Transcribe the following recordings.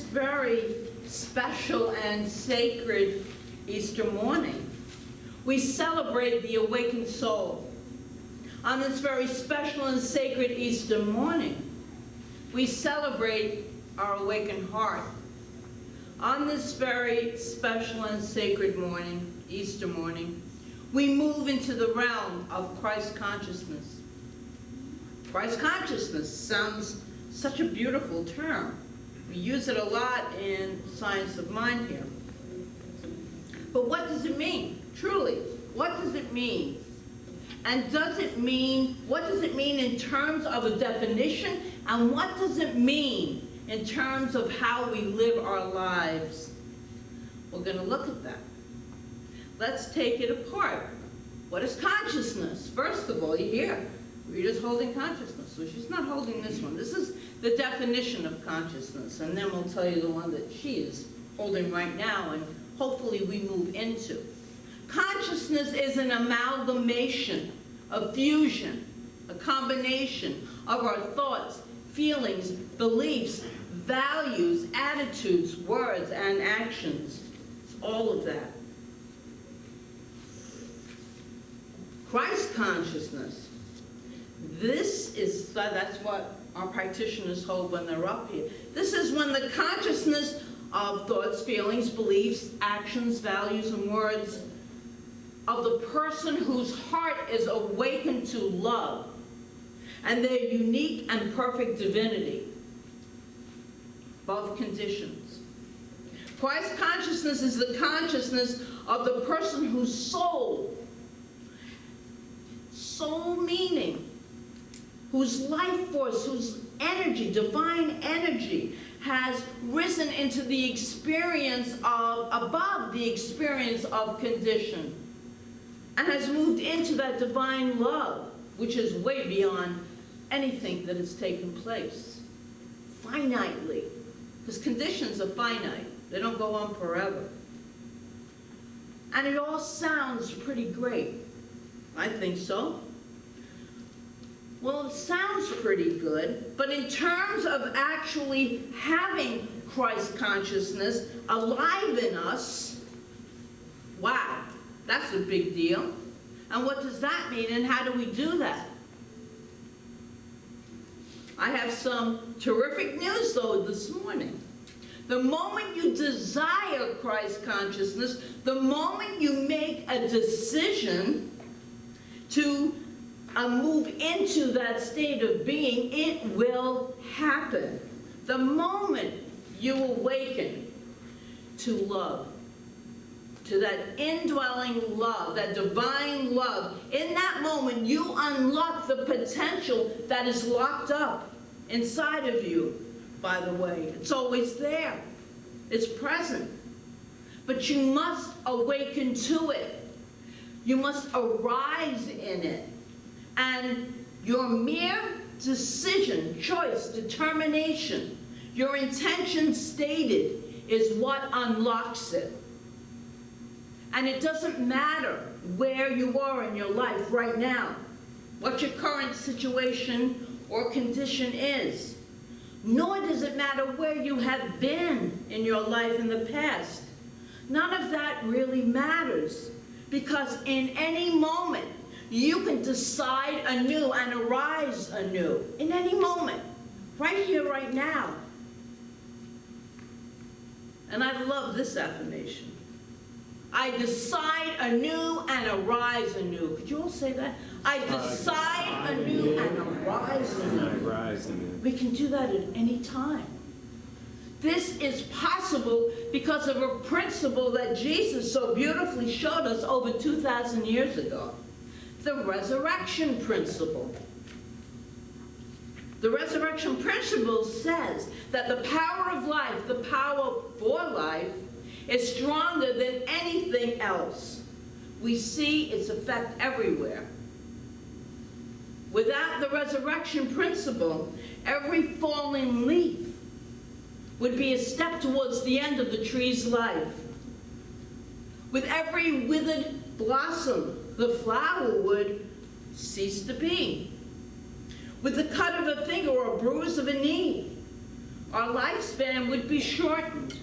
very special and sacred Easter morning, we celebrate the awakened soul. On this very special and sacred Easter morning, we celebrate our awakened heart. On this very special and sacred morning, Easter morning, we move into the realm of Christ consciousness. Christ consciousness sounds such a beautiful term. We use it a lot in Science of Mind here. But what does it mean? Truly, what does it mean? And what does it mean in terms of a definition? And what does it mean in terms of how we live our lives? We're going to look at that. Let's take it apart. What is consciousness? First of all, you hear, Rita's holding consciousness. So she's not holding this one. This is the definition of consciousness. And then we'll tell you the one that she is holding right now, and hopefully we move into. Consciousness is an amalgamation, a fusion, a combination of our thoughts, feelings, beliefs, values, attitudes, words, and actions. It's all of that. Christ consciousness. That's what our practitioners hold when they're up here. This is when the consciousness of thoughts, feelings, beliefs, actions, values, and words of the person whose heart is awakened to love and their unique and perfect divinity, both conditions. Christ consciousness is the consciousness of the person whose soul meaning, whose life force, whose energy, divine energy, has risen into the experience above the experience of condition, and has moved into that divine love, which is way beyond anything that has taken place, finitely, because conditions are finite. They don't go on forever. And it all sounds pretty great. I think so. Well, it sounds pretty good, but in terms of actually having Christ consciousness alive in us, wow, that's a big deal. And what does that mean, and how do we do that? I have some terrific news, though, this morning. The moment you desire Christ consciousness, the moment you make a decision to move into that state of being, it will happen. The moment you awaken to love, to that indwelling love, that divine love, in that moment you unlock the potential that is locked up inside of you, by the way. It's always there. It's present. But you must awaken to it. You must arise in it. And your mere decision, choice, determination, your intention stated is what unlocks it. And it doesn't matter where you are in your life right now, what your current situation or condition is. Nor does it matter where you have been in your life in the past. None of that really matters, because in any moment, you can decide anew and arise anew. In any moment. Right here, right now. And I love this affirmation. I decide anew and arise anew. Could you all say that? I decide anew and arise anew. We can do that at any time. This is possible because of a principle that Jesus so beautifully showed us over 2,000 years ago. The resurrection principle. The resurrection principle says that the power of life, the power for life, is stronger than anything else. We see its effect everywhere. Without the resurrection principle, every fallen leaf would be a step towards the end of the tree's life. With every withered blossom, the flower would cease to be. With the cut of a finger or a bruise of a knee, our lifespan would be shortened.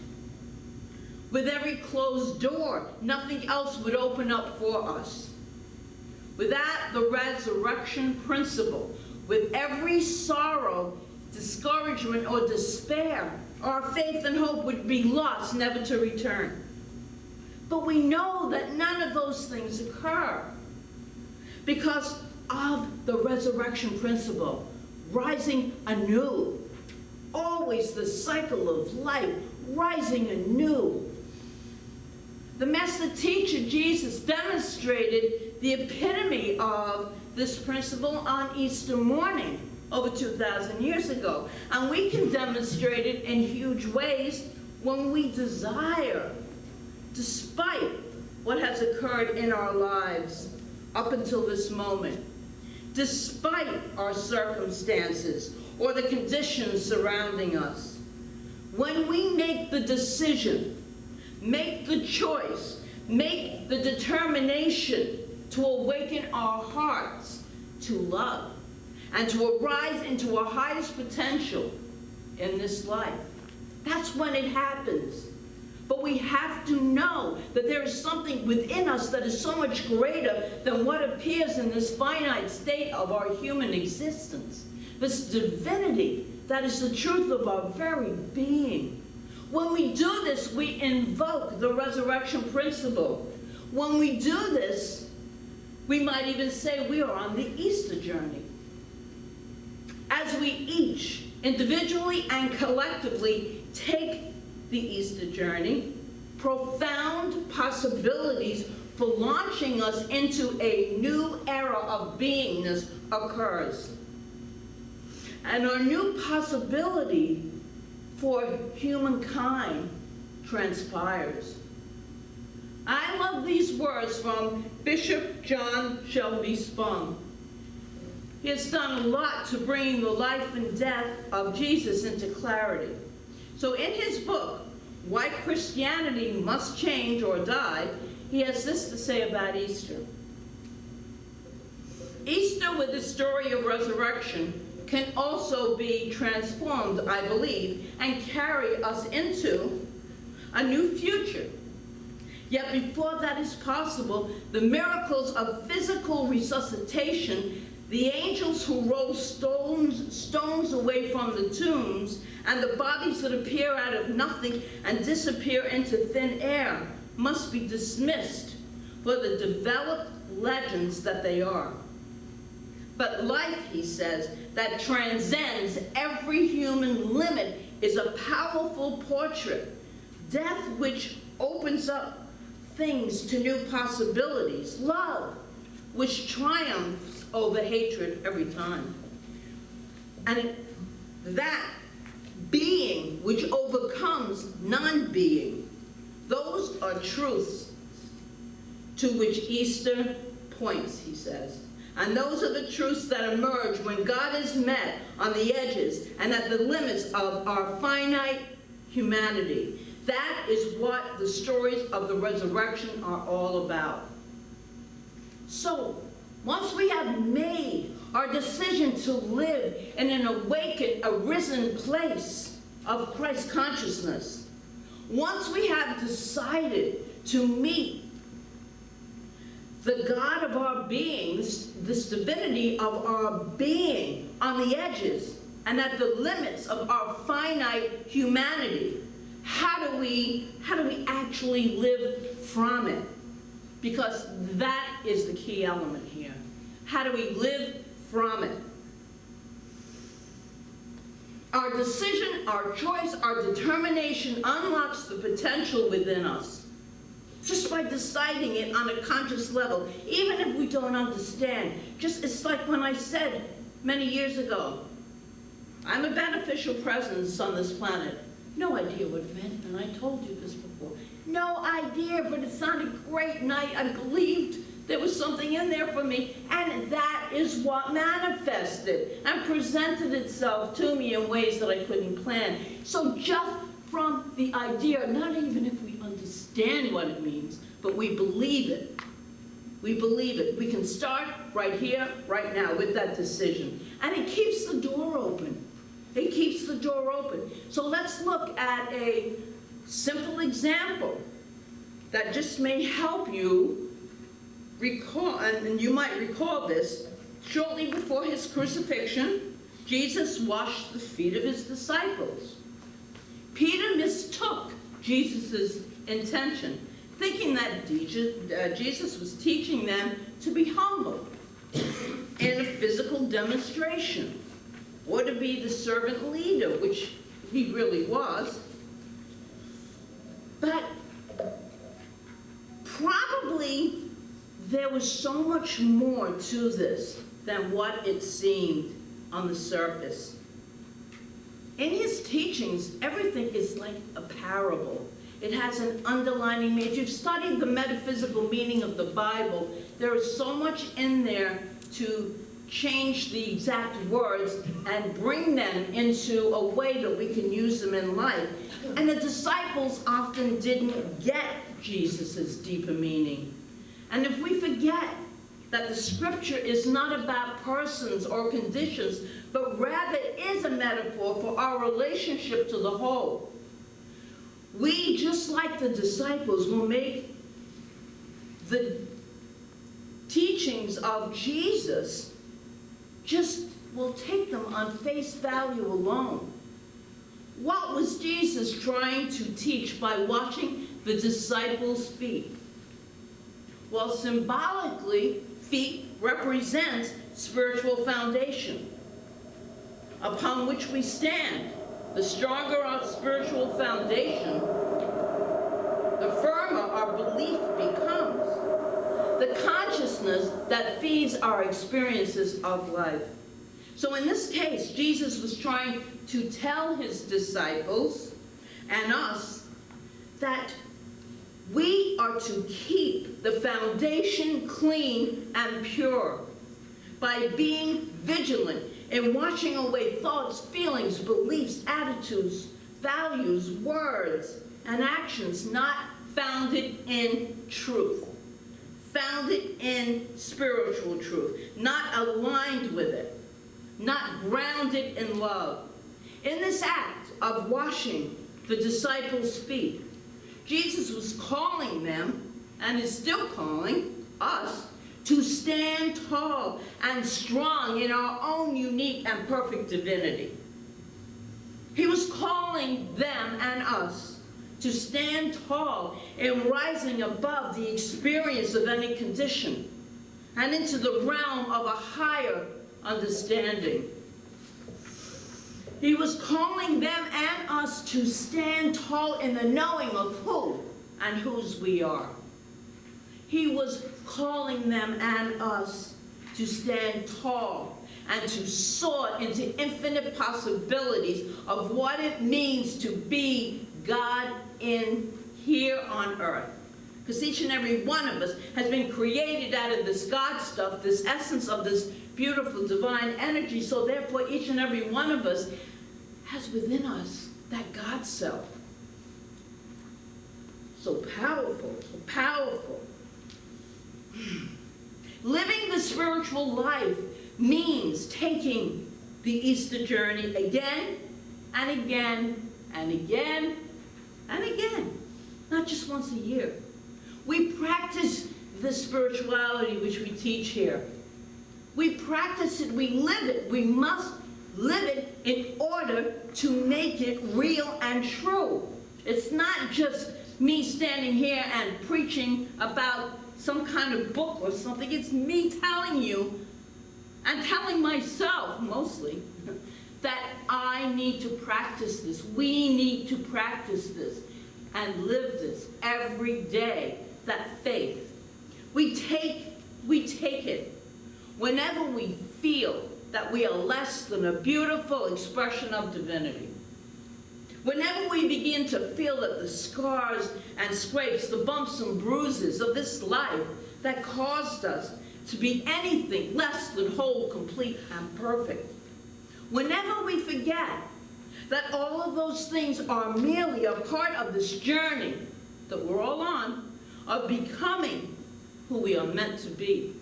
With every closed door, nothing else would open up for us. Without the resurrection principle, with every sorrow, discouragement, or despair, our faith and hope would be lost, never to return. But we know that none of those things occur because of the resurrection principle, rising anew. Always the cycle of life, rising anew. The master teacher, Jesus, demonstrated the epitome of this principle on Easter morning over 2,000 years ago. And we can demonstrate it in huge ways when we desire, despite what has occurred in our lives up until this moment, despite our circumstances or the conditions surrounding us. When we make the decision, make the choice, make the determination to awaken our hearts to love and to arise into our highest potential in this life. That's when it happens. But we have to know that there is something within us that is so much greater than what appears in this finite state of our human existence. This divinity that is the truth of our very being. When we do this, we invoke the resurrection principle. When we do this, we might even say we are on the Easter journey. As we each, individually and collectively, take the Easter journey, profound possibilities for launching us into a new era of beingness occurs. And our new possibility for humankind transpires. I love these words from Bishop John Shelby Spong. He has done a lot to bring the life and death of Jesus into clarity. So in his book, Why Christianity Must Change or Die, he has this to say about Easter. Easter, with the story of resurrection, can also be transformed, I believe, and carry us into a new future. Yet before that is possible, the miracles of physical resuscitation, the angels who roll stones away from the tombs, and the bodies that appear out of nothing and disappear into thin air must be dismissed for the developed legends that they are. But life, he says, that transcends every human limit is a powerful portrait. Death which opens up things to new possibilities. Love which triumphs over hatred every time. And that being which overcomes non-being. Those are truths to which Easter points, he says. And those are the truths that emerge when God is met on the edges and at the limits of our finite humanity. That is what the stories of the resurrection are all about. So, once we have made our decision to live in an awakened, arisen place of Christ consciousness, once we have decided to meet the God of our being, this divinity of our being on the edges and at the limits of our finite humanity, how do we actually live from it? Because that is the key element here. How do we live from it? Our decision, our choice, our determination unlocks the potential within us. Just by deciding it on a conscious level, even if we don't understand. It's like when I said many years ago, I'm a beneficial presence on this planet. No idea what it meant, and I told you this before. No idea, but it sounded great, and I believed there was something in there for me, and that is what manifested and presented itself to me in ways that I couldn't plan. So just from the idea, not even if we understand what it means, but we believe it. We believe it. We can start right here, right now, with that decision. And it keeps the door open. It keeps the door open. So let's look at a simple example that just may help you recall, and you might recall this. Shortly before his crucifixion, Jesus washed the feet of his disciples. Peter mistook Jesus' intention, thinking that Jesus was teaching them to be humble in a physical demonstration, or to be the servant leader, which he really was. But probably there was so much more to this than what it seemed on the surface. In his teachings, everything is like a parable. It has an underlining meaning. If you've studied the metaphysical meaning of the Bible, there is so much in there to change the exact words and bring them into a way that we can use them in life. And the disciples often didn't get Jesus' deeper meaning. And if we forget that the scripture is not about persons or conditions, but rather is a metaphor for our relationship to the whole, we, just like the disciples, will make the teachings of Jesus, we'll take them on face value alone. What was Jesus trying to teach by washing the disciples' feet? Well, symbolically, feet represents spiritual foundation upon which we stand. The stronger our spiritual foundation, the firmer our belief becomes. The consciousness that feeds our experiences of life. So in this case, Jesus was trying to tell his disciples and us that we are to keep the foundation clean and pure by being vigilant in washing away thoughts, feelings, beliefs, attitudes, values, words, and actions not founded in truth, founded in spiritual truth, not aligned with it, not grounded in love. In this act of washing the disciples' feet, Jesus was calling them, and is still calling us, to stand tall and strong in our own unique and perfect divinity. He was calling them and us to stand tall in rising above the experience of any condition and into the realm of a higher understanding. He was calling them and us to stand tall in the knowing of who and whose we are. He was calling them and us to stand tall and to soar into infinite possibilities of what it means to be God in here on earth. Because each and every one of us has been created out of this God stuff, this essence of this beautiful divine energy. So therefore, each and every one of us has within us that God self. So powerful, so powerful. Living the spiritual life means taking the Easter journey again and again and again and again, not just once a year. We practice the spirituality which we teach here. We practice it, we live it. We must live it in order to make it real and true. It's not just me standing here and preaching about some kind of book or something. It's me telling you, and telling myself mostly, that I need to practice this. We need to practice this and live this every day, that faith. We take it whenever we feel that we are less than a beautiful expression of divinity. Whenever we begin to feel that the scars and scrapes, the bumps and bruises of this life that caused us to be anything less than whole, complete, and perfect. Whenever we forget that all of those things are merely a part of this journey that we're all on, of becoming who we are meant to be.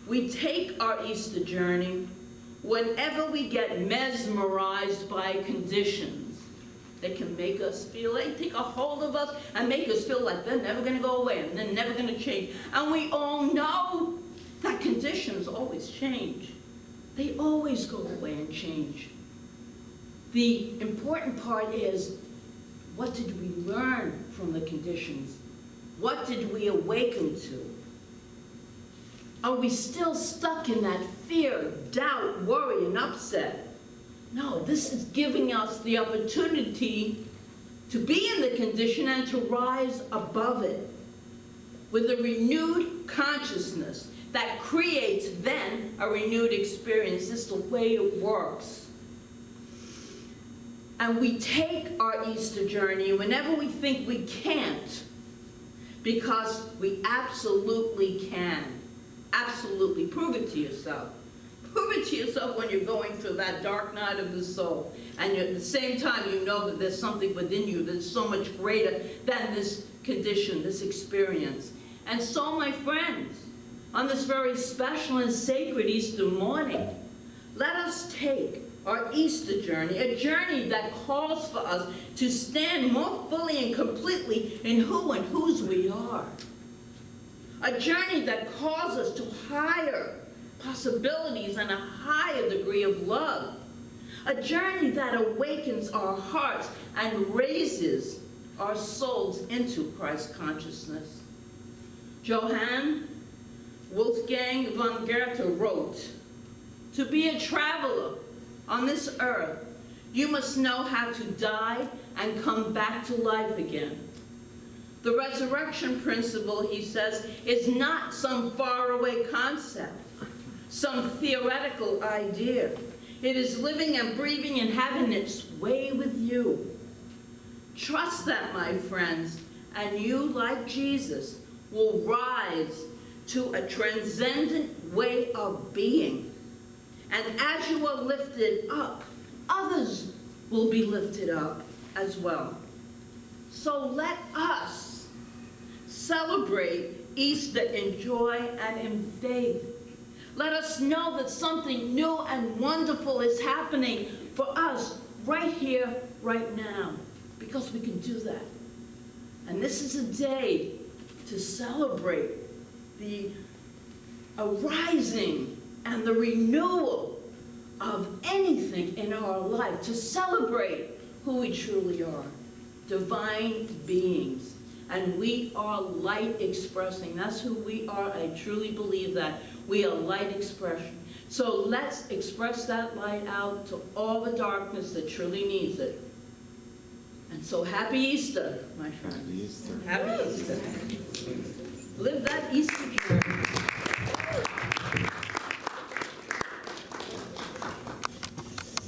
We take our Easter journey whenever we get mesmerized by conditions that can make us feel, they take a hold of us and make us feel like they're never going to go away and they're never going to change. And we all know that conditions always change. They always go away and change. The important part is, what did we learn from the conditions? What did we awaken to? Are we still stuck in that fear, doubt, worry, and upset? No, this is giving us the opportunity to be in the condition and to rise above it with a renewed consciousness that creates then a renewed experience. This is the way it works. And we take our Easter journey whenever we think we can't, because we absolutely can. Absolutely. Prove it to yourself. Prove it to yourself when you're going through that dark night of the soul. And at the same time, you know that there's something within you that's so much greater than this condition, this experience. And so, my friends, on this very special and sacred Easter morning, let us take our Easter journey, a journey that calls for us to stand more fully and completely in who and whose we are. A journey that calls us to higher possibilities and a higher degree of love. A journey that awakens our hearts and raises our souls into Christ consciousness. Johann Wolfgang von Goethe wrote, "To be a traveler on this earth, you must know how to die and come back to life again." The resurrection principle, he says, is not some faraway concept, some theoretical idea. It is living and breathing and having its way with you. Trust that, my friends, and you, like Jesus, will rise to a transcendent way of being. And as you are lifted up, others will be lifted up as well. So let us celebrate Easter in joy and in faith. Let us know that something new and wonderful is happening for us right here, right now, because we can do that. And this is a day to celebrate the arising and the renewal of anything in our life, to celebrate who we truly are, divine beings. And we are light expressing. That's who we are. I truly believe that. We are light expression. So let's express that light out to all the darkness that truly needs it. And so happy Easter, my friends. Happy Easter. Happy Easter. Live that Easter journey.